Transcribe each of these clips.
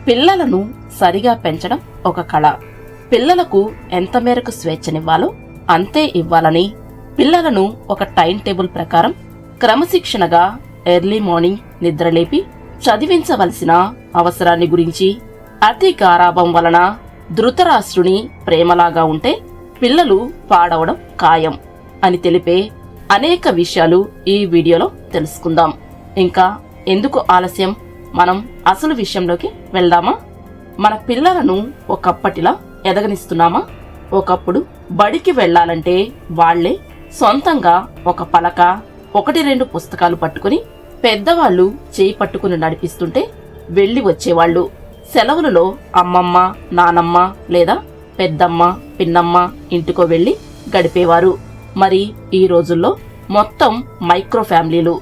పిల్లలను సరిగా పెంచడం ఒక కళ. పిల్లలకు ఎంత మేరకు స్వేచ్ఛనివ్వాలో అంతే ఇవ్వాలని, పిల్లలను ఒక టైం టేబుల్ ప్రకారం క్రమశిక్షణగా ఎర్లీ మార్నింగ్ నిద్రలేపి చదివించవలసిన అవసరాన్ని గురించి, అతి గారాబం వలన ధృతరాష్ట్రుని ప్రేమలాగా ఉంటే పిల్లలు పాడవడం ఖాయం అని తెలిపే అనేక విషయాలు ఈ వీడియోలో తెలుసుకుందాం. ఇంకా ఎందుకు ఆలస్యం, మనం అసలు విషయంలోకి వెళ్దామా? మన పిల్లలను ఒకప్పటిలా ఎదగనిస్తున్నామా? ఒకప్పుడు బడికి వెళ్లాలంటే వాళ్లే సొంతంగా ఒక పలక, 1-2 పుస్తకాలు పట్టుకుని పెద్దవాళ్లు చేయి పట్టుకుని నడిపిస్తుంటే వెళ్లి వచ్చేవాళ్లు. సెలవులలో అమ్మమ్మ, నానమ్మ లేదా పెద్దమ్మ, పిన్నమ్మ ఇంటికో వెళ్లి గడిపేవారు. మరి ఈ రోజుల్లో మొత్తం మైక్రో ఫ్యామిలీలు.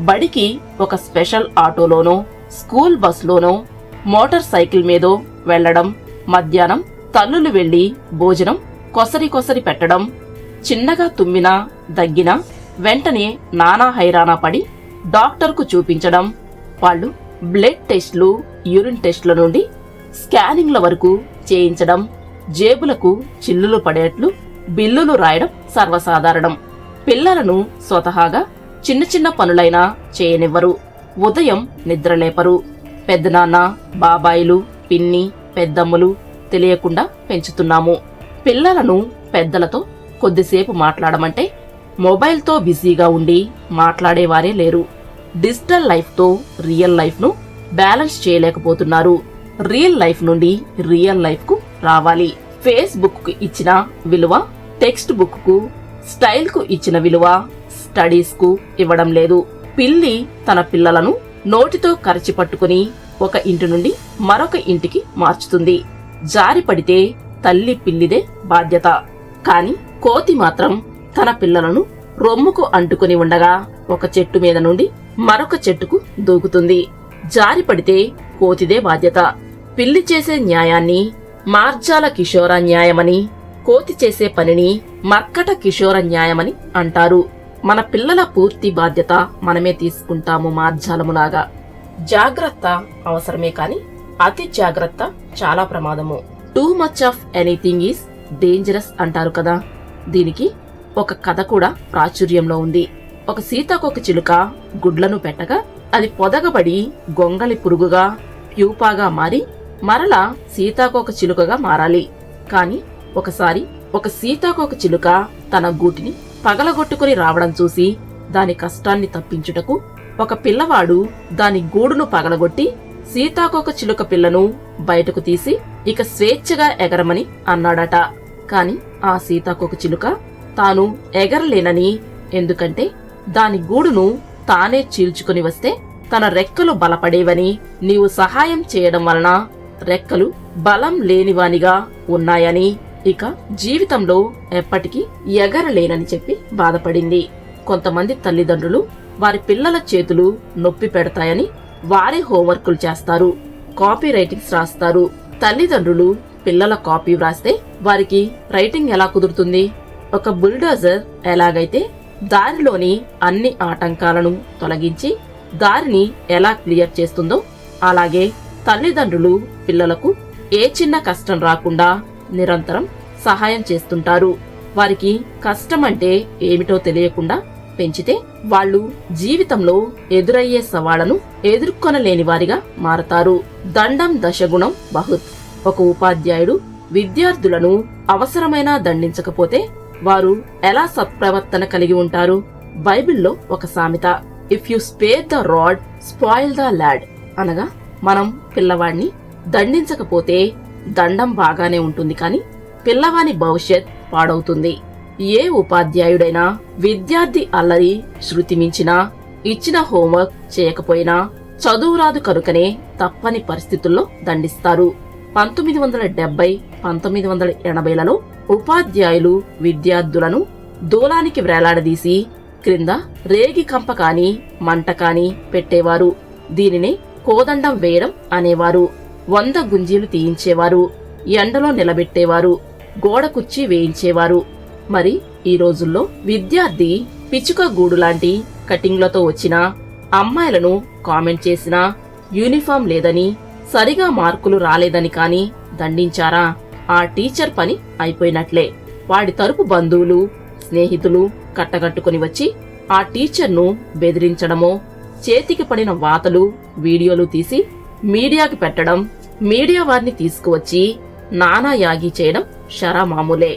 బడికి ఒక స్పెషల్ ఆటోలోనో, స్కూల్ బస్లోనో, మోటార్ సైకిల్ మీదో వెళ్లడం, మధ్యాహ్నం తల్లులు వెళ్లి భోజనం కొసరి పెట్టడం, చిన్నగా తుమ్మినా దగ్గినా వెంటనే నానా హైరానా పడి డాక్టర్కు చూపించడం, వాళ్ళు బ్లడ్ టెస్టులు, యూరిన్ టెస్టుల నుండి స్కానింగ్ల వరకు చేయించడం, జేబులకు చిల్లులు పడేట్లు బిల్లులు రాయడం సర్వసాధారణం. పిల్లలను స్వతహాగా చిన్న పనులైనా చేయనివ్వరు. ఉదయం నిద్రలేపరు. పెద్దనాన్న, బాబాయిలు, పిన్ని, పెద్దమ్మలు తెలియకుండా పెంచుతున్నాము. పిల్లలను పెద్దలతో కొద్దిసేపు మాట్లాడమంటే మొబైల్తో బిజీగా ఉండి మాట్లాడేవారే లేరు. డిజిటల్ లైఫ్తో రియల్ లైఫ్ను బ్యాలెన్స్ చేయలేకపోతున్నారు. రియల్ లైఫ్ నుండి రియల్ లైఫ్కు రావాలి. ఫేస్బుక్కు ఇచ్చిన విలువ టెక్స్ట్ బుక్కు, స్టైల్కు ఇచ్చిన విలువ స్టడీస్కు ఇవ్వడం లేదు. పిల్లి తన పిల్లలను నోటితో కరచి పట్టుకుని ఒక ఇంటి నుండి మరొక ఇంటికి మార్చుతుంది. జారి పడితే తల్లి పిల్లిదే బాధ్యత. కాని కోతి మాత్రం తన పిల్లలను రొమ్ముకు అంటుకుని ఉండగా ఒక చెట్టు మీద నుండి మరొక చెట్టుకు దూకుతుంది. జారి పడితే కోతిదే బాధ్యత. పిల్లి చేసే న్యాయాన్ని మార్జాల కిషోర న్యాయమని, కోతి చేసే పనిని మర్కట కిషోర న్యాయమని అంటారు. మన పిల్లల పూర్తి బాధ్యత మనమే తీసుకుంటాము మార్జాలములాగా. జాగ్రత్త అవసరమే కాని అతి జాగ్రత్త చాలా ప్రమాదము. Too much of anything is dangerous అంటారు కదా. దీనికి ఒక కథ కూడా ప్రాచుర్యంలో ఉంది. ఒక సీతాకోక చిలుక గుడ్లను పెట్టగా అది పొదగబడి గొంగలి పురుగుగా, ప్యూపాగా మారి మరలా సీతాకోక చిలుకగా మారాలి. కాని ఒకసారి ఒక సీతాకోక చిలుక తన గూటిని పగలగొట్టుకుని రావడం చూసి దాని కష్టాన్ని తప్పించుటకు ఒక పిల్లవాడు దాని గూడును పగలగొట్టి సీతాకోక చిలుక పిల్లను బయటకు తీసి ఇక స్వేచ్ఛగా ఎగరమని అన్నాడట. కాని ఆ సీతాకోక చిలుక తాను ఎగరలేనని, ఎందుకంటే దాని గూడును తానే చీల్చుకుని వస్తే తన రెక్కలు బలపడేవని, నీవు సహాయం చేయడం వలన రెక్కలు బలం లేనివానిగా ఉన్నాయని, ఇక జీవితంలో ఎప్పటికీ ఎగరలేనని చెప్పి బాధపడింది. కొంతమంది తల్లిదండ్రులు వారి పిల్లల చేతులు నొప్పి పెడతాయని వారే హోంవర్కులు చేస్తారు, కాపీ రైటింగ్స్ రాస్తారు. తల్లిదండ్రులు పిల్లల కాపీ వ్రాస్తే వారికి రైటింగ్ ఎలా కుదురుతుంది? ఒక బుల్డోజర్ ఎలాగైతే దారిలోని అన్ని ఆటంకాలను తొలగించి దారిని ఎలా క్లియర్ చేస్తుందో, అలాగే తల్లిదండ్రులు పిల్లలకు ఏ చిన్న కష్టం రాకుండా నిరంతరం సహాయం చేస్తుంటారు. వారికి కష్టమంటే ఏమిటో తెలియకుండా పెంచితే వాళ్ళు జీవితంలో ఎదురయ్యే సవాళ్లను ఎదుర్కొనలేని వారిగా మారతారు. దండం దశగుణం బహుత్. ఒక ఉపాధ్యాయుడు విద్యార్థులను అవసరమైన దండించకపోతే వారు ఎలా సత్ప్రవర్తన కలిగి ఉంటారు? బైబిల్లో ఒక సామెత, if you spare the rod spoil the lad అనగా మనం పిల్లవాడిని దండించకపోతే దండం బాగానే ఉంటుంది కాని పిల్లవాని భవిష్యత్ పాడవుతుంది. ఏ ఉపాధ్యాయుడైనా విద్యార్థి అల్లరి శృతి మించినా, ఇచ్చిన హోంవర్క్ చేయకపోయినా చదువురాదు కనుకనే తప్పని పరిస్థితుల్లో దండిస్తారు. 1970, 1980లలో ఉపాధ్యాయులు విద్యార్థులను దూలానికి వ్రేలాడదీసి క్రింద రేగి కంప కాని మంట కాని పెట్టేవారు. దీనినే కోదండం వేయడం అనేవారు. 100 గుంజీలు తీయించేవారు, ఎండలో నిలబెట్టేవారు, గోడ కుర్చీ వేయించేవారు. మరి ఈ రోజుల్లో విద్యార్థి పిచ్చుక గూడు లాంటి కటింగ్లతో వచ్చినా, అమ్మాయిలను కామెంట్ చేసినా, యూనిఫామ్ లేదని, సరిగా మార్కులు రాలేదని కాని దండించారా ఆ టీచర్ పని అయిపోయినట్లే. వాడి తరపు బంధువులు, స్నేహితులు కట్టగట్టుకుని వచ్చి ఆ టీచర్ను బెదిరించడమో, చేతికి పడిన వాతలు, వీడియోలు తీసి మీడియాకి పెట్టడం, మీడియా వారిని తీసుకువచ్చి నానా యాగి చేయడం షరామామూలే.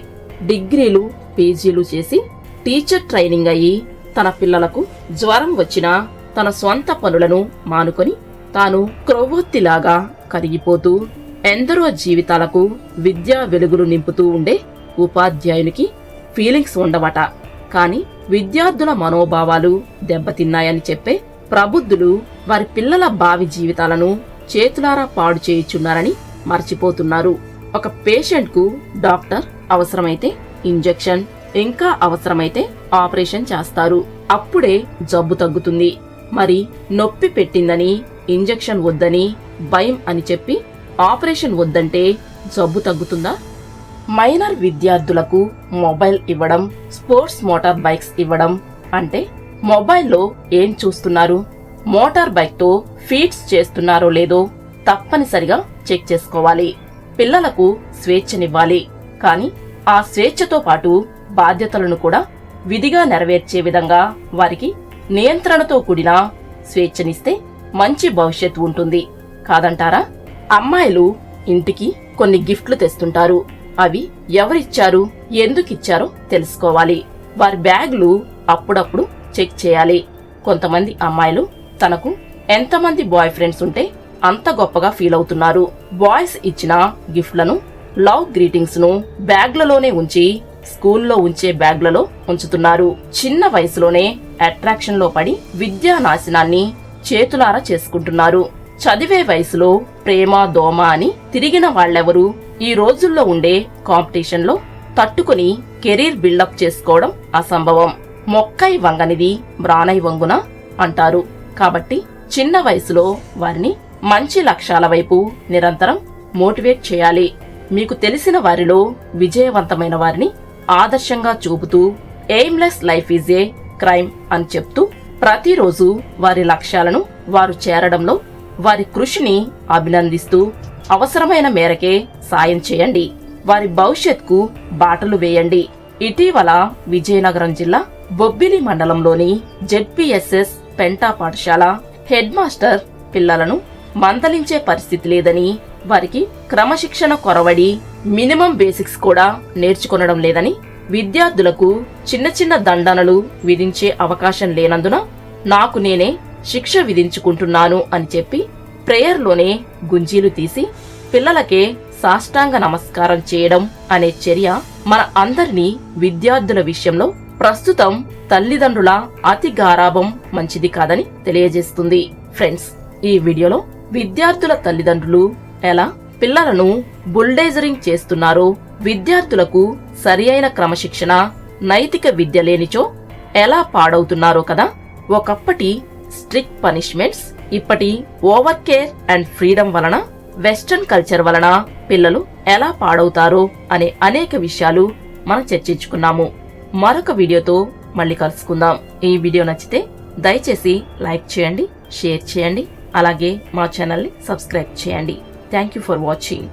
డిగ్రీలు, పీజీలు చేసి టీచర్ ట్రైనింగ్ అయ్యి తన పిల్లలకు జ్వరం వచ్చినా తన స్వంత పనులను మానుకొని తాను క్రొవ్వొత్తిలాగా కరిగిపోతూ ఎందరో జీవితాలకు విద్యా వెలుగులు నింపుతూ ఉండే ఉపాధ్యాయునికి ఫీలింగ్స్ ఉండవట. కాని విద్యార్థుల మనోభావాలు దెబ్బతిన్నాయని చెప్పే ప్రబుద్ధులు వారి పిల్లల భావి జీవితాలను చేతులారా పాడు చేయుచున్నారని మర్చిపోతున్నారు. ఒక పేషెంట్ కు డాక్టర్ అవసరమైతే ఇంజెక్షన్, ఇంకా అవసరమైతే ఆపరేషన్ చేస్తారు. అప్పుడే జబ్బు తగ్గుతుంది. మరి నొప్పి పెట్టిందని ఇంజెక్షన్ వద్దని, భయం అని చెప్పి ఆపరేషన్ వద్దంటే జబ్బు తగ్గుతుందా? మైనర్ విద్యార్థులకు మొబైల్ ఇవ్వడం, స్పోర్ట్స్ మోటార్ బైక్స్ ఇవ్వడం అంటే మొబైల్లో ఏం చూస్తున్నారు, మోటార్ బైక్ తో ఫీట్స్ చేస్తున్నారో లేదో తప్పనిసరిగా చెక్ చేసుకోవాలి. పిల్లలకు స్వేచ్ఛనివ్వాలి. కాని ఆ స్వేచ్ఛతో పాటు బాధ్యతలను కూడా విధిగా నెరవేర్చే విధంగా వారికి నియంత్రణతో కూడిన స్వేచ్ఛనిస్తే మంచి భవిష్యత్తు ఉంటుంది కాదంటారా? అమ్మాయిలు ఇంటికి కొన్ని గిఫ్ట్లు తెస్తుంటారు. అవి ఎవరిచ్చారు, ఎందుకిచ్చారో తెలుసుకోవాలి. వారి బ్యాగులు అప్పుడప్పుడు చెక్ చేయాలి. కొంతమంది అమ్మాయిలు తనకు ఎంతమంది బాయ్ ఫ్రెండ్స్ ఉంటే అంత గొప్పగా ఫీల్ అవుతున్నారు. బాయ్స్ ఇచ్చిన గిఫ్ట్లను, లవ్ గ్రీటింగ్స్ ను బ్యాగ్లలోనే ఉంచి స్కూల్లో ఉంచే బ్యాగ్లలో ఉంచుతున్నారు. చిన్న వయసులోనే అట్రాక్షన్ లో పడి విద్యా నాశనాన్ని చేతులారా చేసుకుంటున్నారు. చదివే వయసులో ప్రేమ దోమ అని తిరిగిన వాళ్లెవరూ ఈ రోజుల్లో ఉండే కాంపిటీషన్ లో తట్టుకుని కెరీర్ బిల్డప్ చేసుకోవడం అసంభవం. మొక్కై వంగనిది బ్రానై వంగున అంటారు. కాబట్టి చిన్న వయసులో వారిని మంచి లక్ష్యాల వైపు నిరంతరం మోటివేట్ చేయాలి. మీకు తెలిసిన వారిలో విజయవంతమైన వారిని ఆదర్శంగా చూపుతూ aimless life is a crime అని చెప్తూ ప్రతిరోజు వారి లక్ష్యాలను వారు చేరడంలో వారి కృషిని అభినందిస్తూ అవసరమైన మేరకే సాయం చేయండి. వారి భవిష్యత్కు బాటలు వేయండి. ఇటీవల విజయనగరం జిల్లా బొబ్బిలి మండలంలోని జెడ్పీఎస్ఎస్ పెంటా పాఠశాల హెడ్ మాస్టర్ పిల్లలను మందలించే పరిస్థితి లేదని, వారికి క్రమశిక్షణ కొరవడి మినిమం బేసిక్స్ కూడా నేర్చుకొనడం లేదని, విద్యార్థులకు చిన్న చిన్న దండనలు విధించే అవకాశం లేనందున నాకు నేనే శిక్ష విధించుకుంటున్నాను అని చెప్పి ప్రేయర్లోనే గుంజీలు తీసి పిల్లలకే సాష్టాంగ నమస్కారం చేయడం అనే చర్య మన అందరినీ విద్యార్థుల విషయంలో ప్రస్తుతం తల్లిదండ్రుల అతి గారాభం మంచిది కాదని తెలియజేస్తుంది. ఫ్రెండ్స్, ఈ వీడియోలో విద్యార్థుల తల్లిదండ్రులు ఎలా పిల్లలను బుల్డేజరింగ్ చేస్తున్నారో, విద్యార్థులకు సరియైన క్రమశిక్షణ, నైతిక విద్య లేనిచో ఎలా పాడవుతున్నారో కదా. ఒకప్పటి స్ట్రిక్ట్ పనిష్మెంట్స్, ఇప్పటి ఓవర్ కేర్ అండ్ ఫ్రీడమ్ వలన, వెస్టర్న్ కల్చర్ వలన పిల్లలు ఎలా పాడవుతారో అనే అనేక విషయాలు మనం చర్చించుకున్నాము. మరొక వీడియోతో మళ్ళీ కలుసుకుందాం. ఈ వీడియో నచ్చితే దయచేసి లైక్ చేయండి, షేర్ చేయండి, అలాగే మా ఛానల్ ని సబ్స్క్రైబ్ చేయండి. Thank you for watching.